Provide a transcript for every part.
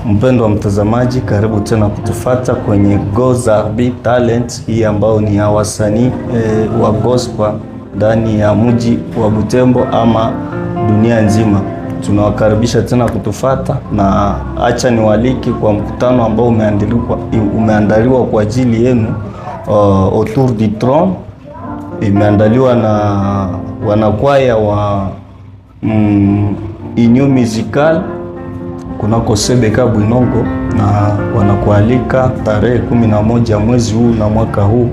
Mpendo wa mtazamaji, karibu tena kutufata kwenye Gozarbi Talent, hii ambao ni ya wasanii wa gospel ndani ya mji wa Butembo ama dunia nzima. Tunawakaribisha tena kutufata, na acha niwaliki kwa mkutano ambao umeandaliwa kwa ajili yenu autour du trône. Imeandaliwa na wanakwaya wa Union Musical kunako Sebeka Bwinongo, na wanakualika tarehe 11 mwezi huu na mwaka huu.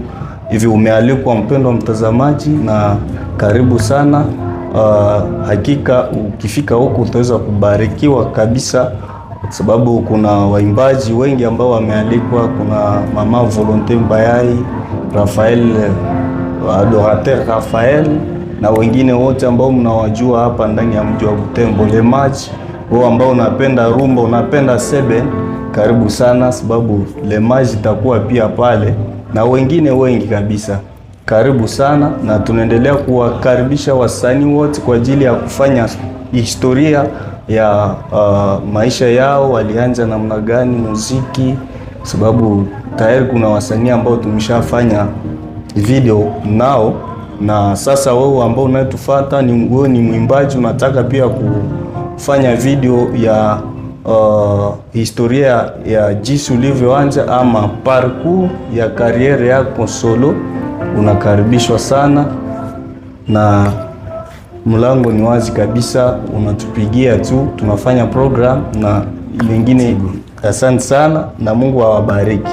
Hivi umealikwa mpendo wa mtazamaji, na karibu sana. Hakika ukifika huku utaweza kubarikiwa kabisa, sababu kuna waimbaji wengi ambao wamealikwa. Kuna mama Volonté Mbayai, Rafael Adorateur Rafael na wengine wote ambao mnawajua hapa ndani ya mji wa Butembo. Lemaji wao ambao unapenda rumba, unapenda sebe, karibu sana, sababu Lemaji itakuwa pia pale na wengine wengi kabisa. Karibu sana, na tunaendelea kuwakaribisha wasanii wote kwa ajili ya kufanya historia ya maisha yao, walianza namna gani muziki, sababu tayari kuna wasanii ambao tumeshafanya video nao. Na sasa wewe ambao unatufuata ni mwimbaji, unataka pia kufanya video ya historia ya jinsi ulivyoanza ama parcours ya kariere yako solo, unakaribishwa sana, na mlango ni wazi kabisa. Unatupigia tu, tunafanya program na wengine. Asante sana na Mungu awabariki.